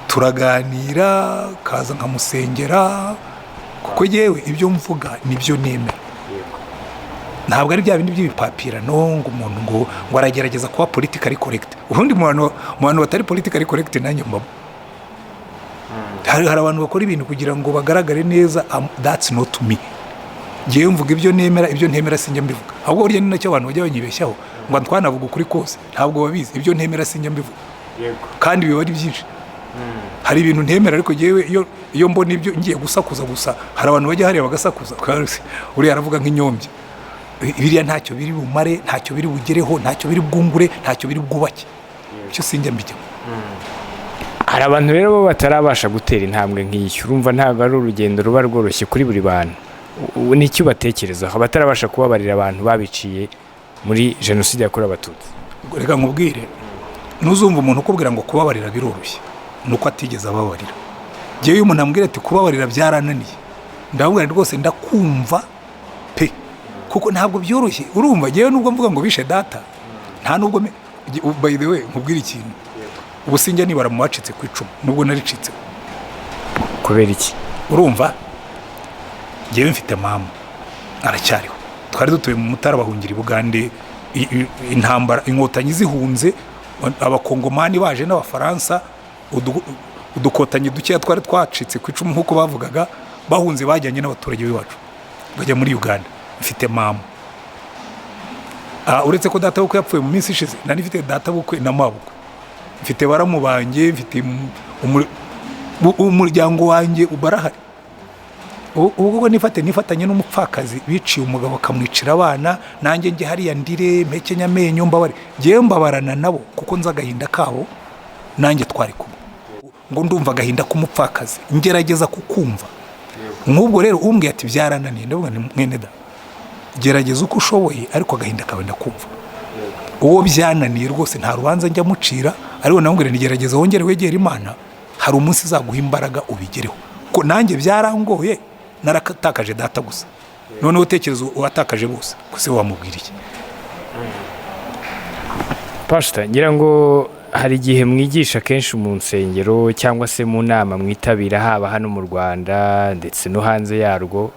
turaganira, kaza nkamusengera, kuko yewe ibyo mvuga nibyo nemera. Ntabwo ari bya bindi by'ibipapirano ngo umuntu ngo aragerageza kuba politically correct. Ubundi mu bantu batari politically correct nanjye mbamo. Hari abantu bakora ibintu kugira ngo bagaragare neza. That's not me. Ngiye mvuga ibyo nemera, ibyo ntemera sinjya mbivuga. Ahubwo burya ni nacyo abantu bajya banyibeshyaho ngo twanavuga ukuri kose, ntabwo babizi. Ibyo ntemera sinjya mbivuga, kandi biba ari byinshi. Hari ibintu ntemera, ariko yewe iyo mbona ibyo ngiye gusakuza gusa, hari abantu bajya hariya bagasakuza. Uriya aravuga nk'inyombye, biriya ntacyo biri bumare, ntacyo biri bugereho, ntacyo biri bwungure, ntacyo biri bwubake. Icyo sinjya mbijyamo. Hari abantu rero bo batarabasha gutera intambwe nk'iyo, urumva ntabwo ari urugendo ruba rworoshye kuri buri bantu. N'icyo batekerezaho batarabasha kubabarira abantu babiciye muri jenoside yakorewe Abatutsi. Reka nkubwire, nuzumva umuntu ukubwira ngo kubabarira biroroshye, nuko atigeze ababarira. Jewe umuntu ambwira ati kubabarira byarananiye, ndabwira rwose ndakumva pe, kuko ntabwo byoroshye. Urumva jewe nubwo mvuga ngo bishe data, nta nubwo by the way nkubwira ikintu, ubu sinjya nibara mu bacitse ku 10 nubwo naricitse. Kubera iki? Urumva jewe mfite mama aracyariho, twari dutuye mu Mutara bahungira i Bugande, intambara inkotanyi zihunze, abakongomani baje n'abafaransa, udukotanyi dukeya twari twacitse ku 10 nkuko bavugaga, bahunze bajyanye n'abaturage b'iwacu bajya muri Uganda. Mfite mama. Uretse ko data bukwe yapfuye mu minsi ishize, nari mfite data bukwe na mabukwe, mfite baramubanje, mfite umuryango wanjye ubarahari. Ubwo nifatanye n'umupfakazi biciye umugabo akamwicira abana, nanjye nge hariya ndire mpeke nyamenyo mbabare. Ngewe mbabarana nabo kuko nza agahinda kabo, nanjye twari kumwe. Ngo ndumva agahinda k'umupfakazi, ngerageza kukumva. Nk'ubwo rero umbwiye ati byarananiye, ndavuga ni mwene da, gerageza uko ushoboye, ariko agahinda kawe ndakumva. Uwo byananiye rwose nta rubanza njya mucira, ariko namubwira nigerageza wongere wegera Imana, hari umunsi izaguha imbaraga ubigereho. Ko nanjye byarangoye, naratakaje data gusa, none utekereza uwatakaje bose, kuse wamubwira iki? Pastor, ngira ngo hari igihe mwigisha kenshi mu nsengero cyangwa se mu nama mwitabira, haba hano mu Rwanda ndetse no hanze yarwo.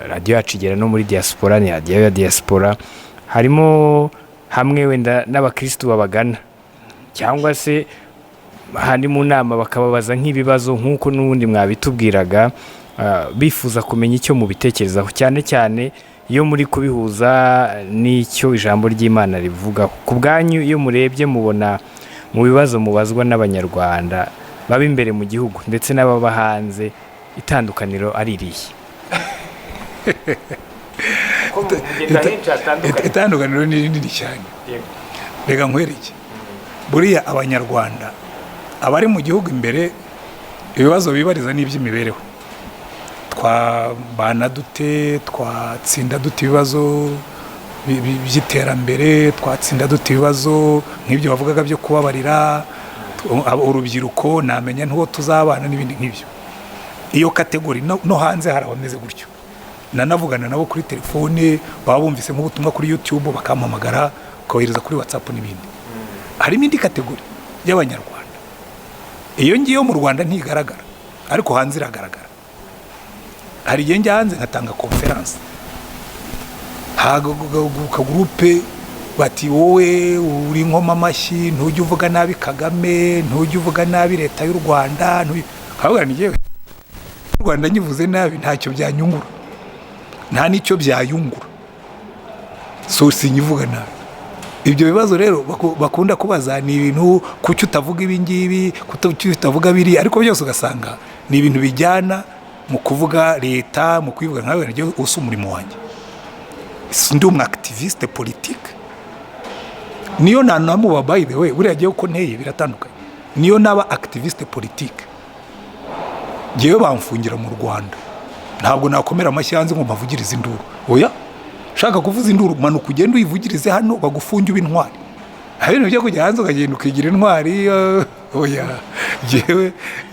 Radio yacu igera no muri diaspora, ni radio ya diaspora. Harimo hamwe wenda n'abakristo babagana, cyangwa se hari mu nama bakababaza nk'ibibazo nk'uko n'ubundi mwabitubwiraga, bifuza kumenya icyo mu bitekerezaho, cyane cyane iyo muri kubihuza n'icyo ijambo ry'Imana rivuga. Ku bwanyu iyo murebye mubona mu bibazo mubazwa n'abanyarwanda baba imbere mu gihugu ndetse n'ababa hanze, itandukaniro ari irihe? ko mugenda henshi hatandukanye. Itandukaniro ni rinini cyane. Reka nkwereke, buriya abanyarwanda abari mu gihugu imbere ibibazo bibariza n'iby'imibereho, twabana dute, twatsinda dute ibibazo by'iterambere, twatsinda dute ibibazo nk'ibyo bavugaga byo kubabarira urubyiruko, namenya ntuwo tuzabana n'ibindi nk'ibyo. Iyo kategori no hanze hari abameze gutyo, nanavugana nabo kuri telefone, baba bumvise nk'ubutumwa kuri YouTube bakampamagara, kohereza kuri WhatsApp n'ibindi. Harimo indi kategori y'abanyarwanda, iyo ngiyo mu Rwanda ntigaragara ariko hanze iragaragara. Hari igihe njya hanze ngatanga conference, haguka groupe bati wowe uri inkomamashyi, ntujya uvuga nabi Kagame, ntujya uvuga nabi leta y'u Rwanda, kavuga ni yewe u Rwanda nyivuze nabi ntacyo byanyungura, nta nicyo byayungura, so sinyivuga nabi. Ibyo bibazo rero bakunda kubaza ni ibintu kuki utavuga ibi ngibi, kuki utavuga biri, ariko byose ugasanga ni ibintu bijyana mu kuvuga leta, mu kwivuga nkawe ngiye usa umurimo wanjye. Sindi activiste politique, niyo nanamuba by the way buriya giye uko nteye biratandukanye. Niyo naba activiste politique giye bamfungira mu Rwanda, ntabwo nakomera amashyi hanze ngo mpavugirize induru. Oya, shaka kuvuza induru manuka ugenda uyivugirize hano bagufunge ube intwari. Ibintu byo kujya hanze ukagenda ukigira intwari, oya.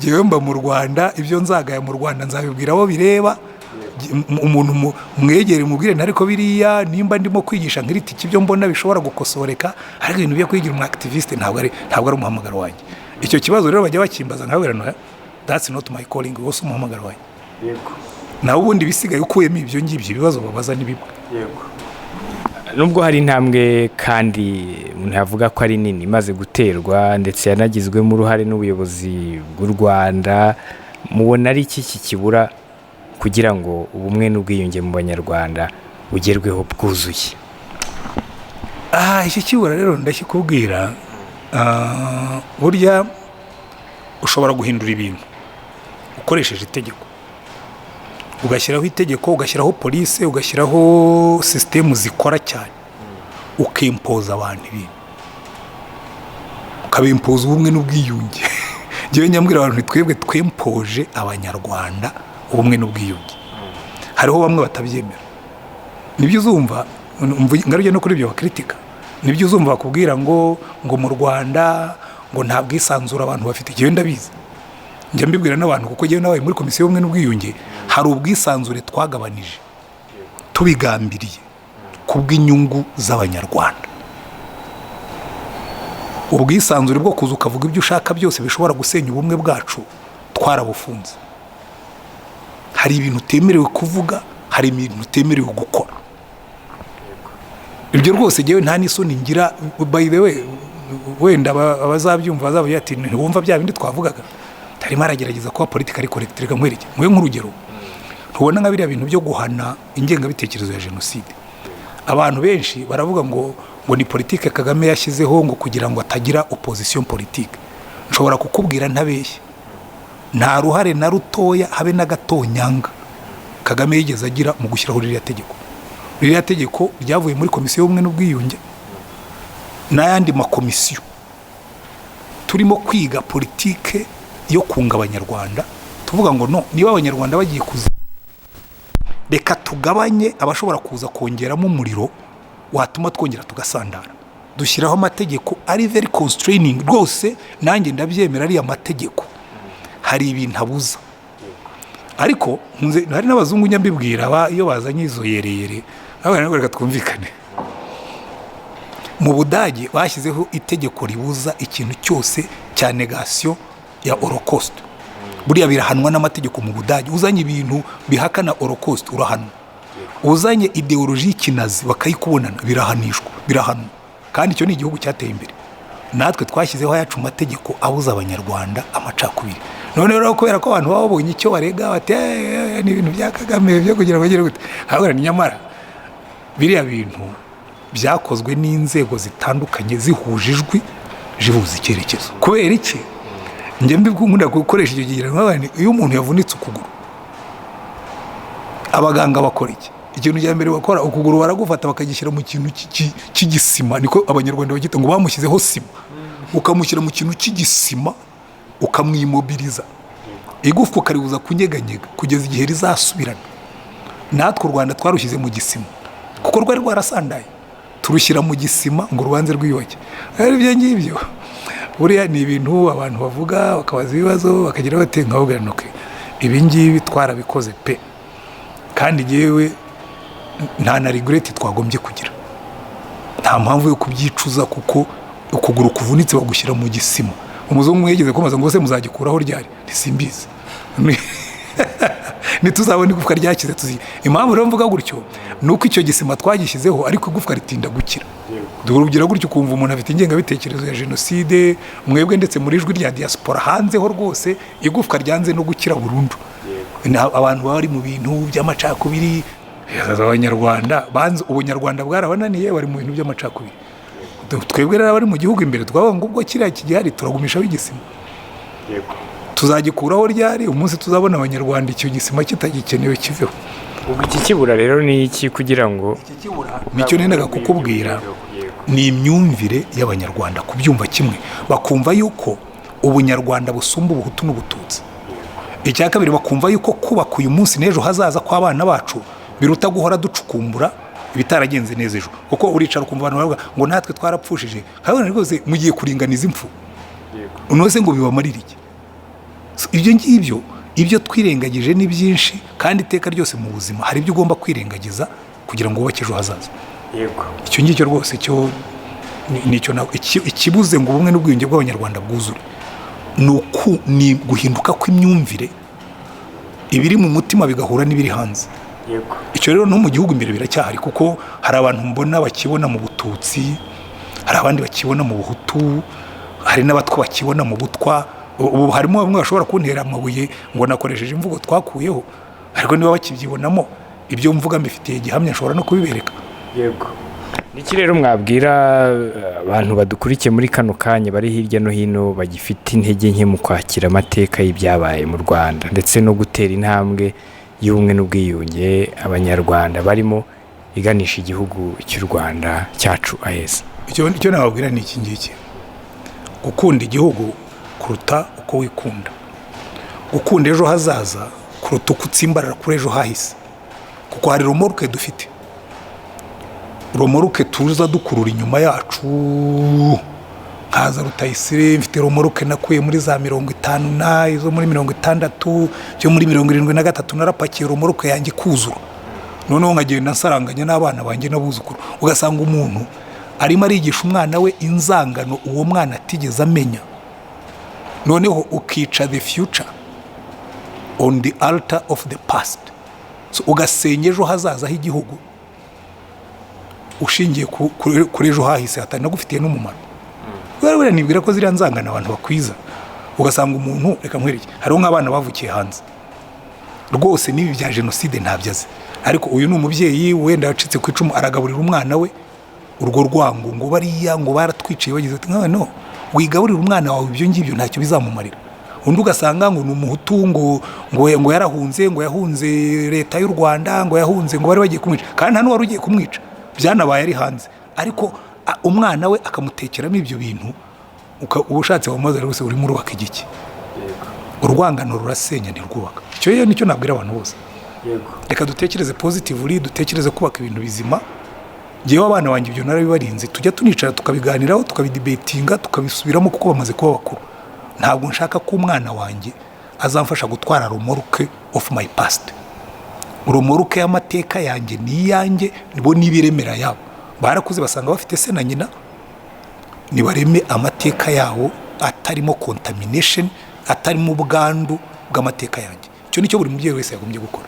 Jewe mba mu Rwanda, ibyo nzagaya mu Rwanda nzabibwira abo bireba, umuntu mwegere mubwire ntariko biriya, nimba ndimo kwigisha nk'iriti ibyo mbona bishobora gukosoreka, ariko ibintu byo kwigira umu activiste ntabwo ari umuhamagaro wanjye. Icyo kibazo rero bajya bakimbaza nkabwira that's not my calling, wose umuhamagaro wanjye. Yego. Naho ubundi bisigaye ukuyemo ibyo ngibyo ibibazo babaza n'ibibwa. Yego. Nubwo hari intambwe kandi umuntu yavuga ko ari nini imaze guterwa ndetse yanagizwemo uruhare n'ubuyobozi bw'u Rwanda, mubona ari iki kibura kugira ngo ubumwe n'ubwiyunge mu banyarwanda bugerweho bwuzuye? Iki kibura rero ndakikubwira, burya ushobora guhindura ibintu ukoresheje itegeko, ugashyiraho itegeko, ugashyiraho polisi, ugashyiraho system zikora cyane, ukimpoza abantu ibintu, ukabimpoza ubumwe n'ubwiyunge. Ngiye nyambwira abantu twebwe twempoje abanyarwanda ubumwe n'ubwiyunge. Hariho bamwe batabyemera, nibyo uzumva ngaruje no kuri ibyo bakritika, nibyo uzumva bakubwira ngo mu Rwanda ngo nta bwisanzura abantu bafite. Igihe ndabizi, njya mbibwira n'abantu kuko ngiye nabaye muri komisiyo y'ubumwe n'ubwiyunge, hari ubwisanzure twagabanije tubigambiriye kubw'inyungu z'abanyarwanda. Ubwisanzure bwo kuza ukavuga ibyo ushaka byose bishobora gusenya ubumwe bwacu twarabufunze. Hari ibintu utemerewe kuvuga, hari ibintu utemerewe gukora. Ibyo rwose ngewe nta n'isoni ngira. By the way, wenda abazabyumva bazavuga ati ntiwumva bya bindi twavugaga, tarimo aragerageza kuba politika ari correct. Reka nkwereke mwe nk'urugero, ntubona nka biriya bintu byo guhana ingengabitekerezo ya jenoside. Abantu benshi baravuga ngo ni politike Kagame yashyizeho ngo kugira ngo atagira opposition politique. Nshobora kukubwira ntabeshye, nta ruhare na rutoya habe na gatonyanga Kagame yigeze agira mu gushyiraho ririya tegeko. Ririya tegeko ryavuye muri komisiyo y'ubumwe n'ubwiyunge n'ayandi makomisiyo. Turimo kwiga politike yo kunga abanyarwanda, tuvuga ngo no, niba abanyarwanda bagiye kuza, reka tugabanye abashobora kuza kongeramo umuriro watuma twongera tugasandara. Dushyiraho amategeko ari very constraining rwose, nanjye ndabyemera ari amategeko. Hari ibintu abuza, ariko hari n'abazungu nyambibwira iyo bazanye izo yereyere, abana reka twumvikane. Mu Budage bashyizeho itegeko ribuza ikintu cyose cya negation ya Holocaust. Buriya birahanwa n'amategeko mu Budage. Uzanye ibintu bihakana Holocaust urahanwa. Uzanye ideology y'ikinazi bakayikubonana birahanishwa, birahanwa. Kandi icyo ni igihugu cyateye imbere. Natwe twashyizeho ayacu mategeko abuza abanyarwanda amacakubiri. None rero kubera ko abantu babonye icyo barega bati ni ibintu bya Kagame byo kugira ngo bagire gute, ahubwo ni nyamara biriya bintu byakozwe n'inzego zitandukanye zihujijwe jibuze icyerekezo. Kubera iki? Njye mbikunda gukoresha icyo gihe nk'abandi, iyo umuntu yavunitse ukuguru abaganga bakora iki? ikintu cya mbere bakora ukuguru baragufata bakagishyira mu kintu cy'igisima, niko abanyarwanda bagita ngo bamushyizeho sima, ukamushyira mu kintu cy'igisima ukamwimobiriza, igufwa ukaribuza kunyeganyega kugeza igihe rizasubirana. Natwe u Rwanda twarushyize mu gisima kuko rwari rwarasandaye, turushyira mu gisima ngo urubanze rwiyubake. Ibyo ngibyo buriya ni ibintu abantu bavuga bakabaza ibibazo bakagira batenga nuke, ibi ngibi twarabikoze pe, kandi yewe nta na regret twagombye kugira, nta mpamvu yo kubyicuza kuko ukuguru kuvunitse bagushyira mu gisima. Umuzungu mwegeze kumaza ngo se muzagikuraho ryari, ntisimbizi nituzabona igufwa ryakize tuzi. Impamvu rero mvuga gutyo nuko icyo gisima twagishyizeho ariko igufwa ritinda gukira. Duhurugira gutyo kumva umuntu afite ingengabitekerezo ya jenoside, mwebwe ndetse muri ijwi rya diaspora hanzeho rwose igufwa ryanze no gukira burundu. Abantu bari mu bintu by'amacakubiri, abanyarwanda banze ubunyarwanda bwarabananiye, bari mu bintu by'amacakubiri. Twebwe rero bari mu gihugu imbere twavuga ngo ubwo kiriya kigihari turagumishaho igisima. Tuzagikuraho ryari? Umunsi tuzabona abanyarwanda icyo gisima kitagikenewe kiveho. Ubwo iki kibura rero ni iki kugira ngo iki kibura nicyo nendaga kukubwira, ni imyumvire y'abanyarwanda kubyumva kimwe, bakumva yuko ubunyarwanda busumba ubuhutu n'ubututsi. Icya kabiri bakumva yuko kubaka uyu munsi n'ejo hazaza kw'abana bacu biruta guhora ducukumbura ibitaragenze neza ejo. Kuko uricara ukumva abantu bavuga ngo natwe twarapfushije, habona rwose mugiye kuringaniza impfu, unose ngo bibamarire iki? Ibyo ngibyo ibyo twirengagije ni byinshi, kandi iteka ryose mu buzima hari ibyo ugomba kwirengagiza kugira ngo wubake ejo hazaza. Icyo ngicyo rwose cyo nicyo ikibuze ngo ubumwe n'ubwiyunge bw'abanyarwanda bwuzure ni guhinduka kw'imyumvire, ibiri mu mutima bigahura n'ibiri hanze. Icyo rero no mu gihugu imbere biracyahari, kuko hari abantu mbona bakibona mu bututsi, hari abandi bakibona mu buhutu, hari n'abatwa bakibona mu butwa. Ubu harimo bamwe bashobora kuntera amabuye ngo nakoresheje imvugo twakuyeho, ariko niba bakibyibonamo ibyo mvuga mbifitiye gihamya nshobora no kubibereka. Niki rero mwabwira abantu badukurikiye muri kano kanya bari hirya no hino bagifite intege nke mu kwakira amateka y'ibyabaye mu Rwanda ndetse no gutera intambwe y'ubumwe n'ubwiyunge abanyarwanda barimo iganisha igihugu cy'u Rwanda cyacu aheza? Icyo nababwira ni iki ngiki: gukunda igihugu kuruta uko wikunda, gukunda ejo hazaza kuruta uko utsimbarara kuri ejo hahise. Kuko hari romoruke dufite, romoruke tuza dukurura inyuma yacu, nkaza Rutayisire mfite romoruke nakuye muri za 50 izo muri 60 cyo muri 73 narapakiye romoruke yanjye kuzura, noneho nkagenda nsaranganya n'abana banjye n'abuzukuru. Ugasanga umuntu arimo arigisha umwana we inzangano uwo mwana atigeze amenya, noneho ukica the future on the altar of the past. So ugasenya ejo hazaza h'igihugu ushingiye kuri ejo hahise hatari nagufitiye n'umumaro. Wewe nibwira ko ziriya nzangana abantu bakwiza, ugasanga umuntu reka nkwereke, hariho nk'abana bavukiye hanze rwose n'ibi bya jenoside ntabyaze, ariko uyu ni umubyeyi wenda yacitse ku icumu aragaburira umwana we urwo rwango ngo bariya ngo baratwiciye bagize ati no, wigaburira umwana wawe ibyo ngibyo ntacyo bizamumarira. Undi ugasanga ngo ni umuhutu ngo yarahunze, ngo yahunze leta y'u Rwanda, ngo yahunze ngo bari bagiye kumwica, kandi nta n'uwari ugiye kumwica, byanabaye ari hanze, ariko umwana we akamutekeramo ibyo bintu. Ubushatse wamaze rwose urimo urubaka igiki? Urwangano rurasenya ntirwubaka. Icyo nicyo nabwira abantu bose. Reka dutekereze positively, dutekereze kubaka ibintu bizima. Ngewe abana banjye ibyo narabibarinze, tujya tunicara tukabiganiraho, tukabidebatinga, tukabisubiramo kuko bamaze kuba bakuru. Ntabwo nshaka ko umwana wanjye azamfasha gutwara romoruke of my past. Romoruke y'amateka yanjye ni yanjye, nibo nibiremera yabo. Barakuze basanga bafite se na nyina, nibareme amateka yawo atarimo contamination, atarimo ubwandu bw'amateka yanjye. Icyo nicyo buri mubyeyi wese yagombye gukora.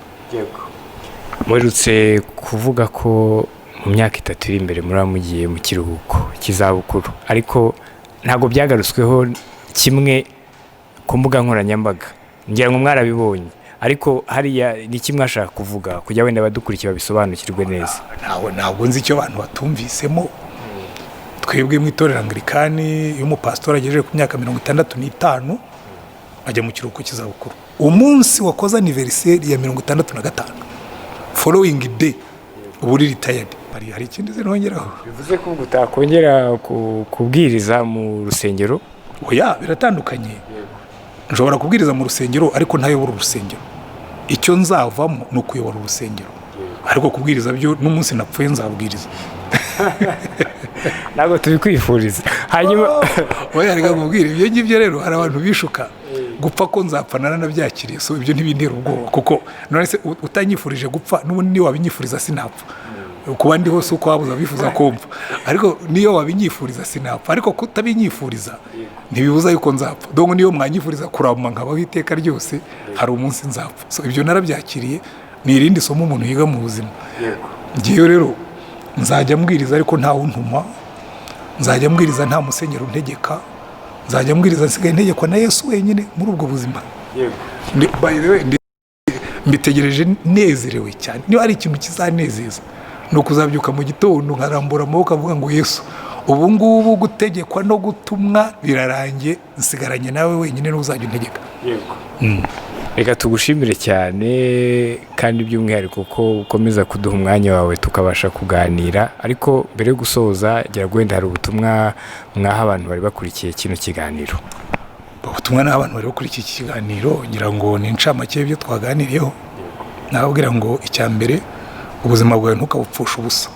Murutse kuvuga ko mu myaka 3 iri imbere muramugiye mu kiruhuko kizabukuru, ariko ntago byagarutsweho kimwe ku mbuga nkoranyambaga, ngira ngo mwarabibonye, ariko hariya ni kimwe ashaka kuvuga kujya wenda badukurikiye babisobanukirwe neza. Ntabwo nzi icyo abantu batumvisemo. Twebwe mu itorero Anglikani iyo umupastori agejeje ku myaka 65 ajya mu kiruhuko kizabukuru. Umunsi wakoze anniversaire ya 65 following day ubu uri retired. Hari ikindi zinongeraho? bivuze ko utakongera kubwiriza mu rusengero? Oya, biratandukanye. Nshobora kubwiriza mu rusengero ariko ntayobora urusengero. Icyo nzavamo ni ukuyobora urusengero, ariko kubwiriza byo n'umunsi napfuye nzabwiriza. Ntabwo tubikwifuriza. Hanyuma oya, reka kubwira ibyo ngibyo rero hari abantu bishuka gupfa ko nzapfa naranabyakiriye, so ibyo ntibintera ubwoba, kuko none se utanyifurije gupfa n'ubundi niyo wabinyifuriza sinapfa. Kuba ndi hose uko wabuza bifuza kumva, ariko niyo wabinyifuriza sinapfa, ariko kutabinyifuriza ntibibuza yuko nzapfa. Donc niyo mwanyifuriza kurama nkabaho iteka ryose, hari umunsi nzapfa. So ibyo narabyakiriye, ni irindi somo umuntu yiga mu buzima. Ngiye rero nzajya mbwiriza ariko nta wuntuma, nzajya mbwiriza nta musenyero untegeka, nzajya mbwiriza nsigaye ntegekwa na Yesu wenyine muri ubwo buzima. By the way, mbitegereje nezerewe cyane. Niba hari ikintu kizanezeza ni ukuzabyuka mu gitondo nkarambura amaboko avuga ngo Yesu, ubu ngubu gutegekwa no gutumwa birarangiye, nsigaranye nawe wenyine n'uzajya untegeka. Reka tugushimire cyane, kandi by'umwihariko ko ukomeza kuduha umwanya wawe tukabasha kuganira. Ariko mbere yo gusoza, gira gwenda hari ubutumwa mwaha abantu bari bakurikiye kino kiganiro? Ubutumwa n'abantu bari bakurikiye iki kiganiro ngira ngo ni incamake y'ibyo twaganiriyeho. Nababwira ngo icya mbere, ubuzima bwawe ntukabupfusha ubusa.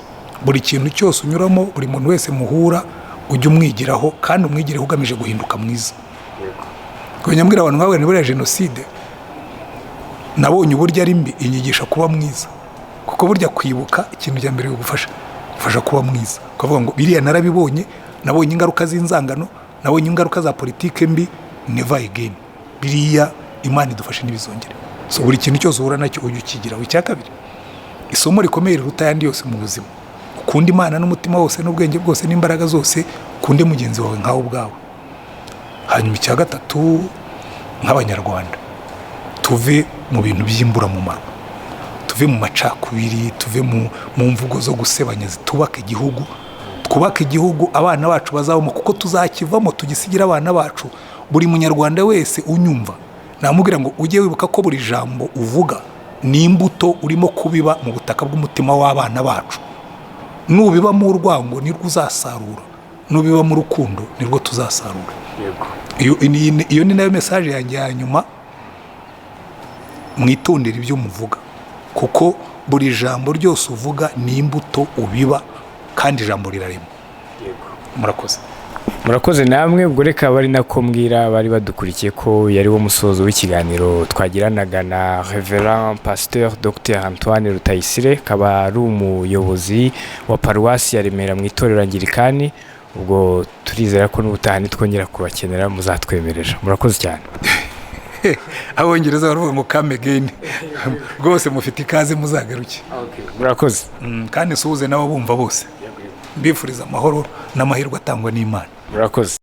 Buri kintu cyose unyuramo, buri muntu wese muhura, ujye umwigiraho kandi umwigireho ugamije guhinduka mwiza. Nyambwira abantu nk'abana buriya jenoside nabonye uburyo ari mbi inyigisha kuba mwiza, kuko burya kwibuka ikintu cya mbere bigufasha kuba mwiza. Ukavuga ngo biriya narabibonye, nabonye ingaruka z'inzangano, nabonye ingaruka za politike mbi, never again. Biriya Imana idufashe ntibizongere. So buri kintu cyose uhura nacyo ujye ukigiraho. Icya kabiri, isomo rikomeye riruta ayandi yose mu buzima, ukunda Imana n'umutima wose n'ubwenge bwose n'imbaraga zose, ukunde mugenzi wawe nkawe ubwawe. Hanyuma icya gatatu, nk'Abanyarwanda tuve mu bintu by'imburamumaro, tuve mu macakubiri, tuve mu mvugo zo gusebanya, zitubaka igihugu. Twubaka igihugu abana bacu bazabamo, kuko tuzakivamo tugisigira abana bacu. Buri munyarwanda wese unyumva namubwira ngo ujye wibuka ko buri jambo uvuga ni imbuto urimo kubiba mu butaka bw'umutima w'abana bacu. Nubibamo urwango nirwo uzasarura, nubibamo urukundo nirwo tuzasarura. Iyo ni nayo message yanjye ya nyuma. Mwitondere ibyo muvuga, kuko buri jambo ryose uvuga ni imbuto ubiba, kandi ijambo rirarema. Murakoze namwe. Ubwo reka bari nako mbwira bari badukurikiye ko yari wo musozo w'ikiganiro twagiranaga na Reverend Pasteur Dr Antoine Rutayisire, akaba ari umuyobozi wa paruwasi ya Remera mu itorero Anglikani. Ubwo turizera ko n'ubutaha nitwongera kubakenera muzatwemerera. Murakoze cyane. Abongereza baravuga ngo come again. Rwose mufite ikaze, muzagaruke. Murakoze. Kandi suhuze nabo bumva bose. Mbifuriza amahoro n'amahirwe atangwa n'Imana. Murakoze.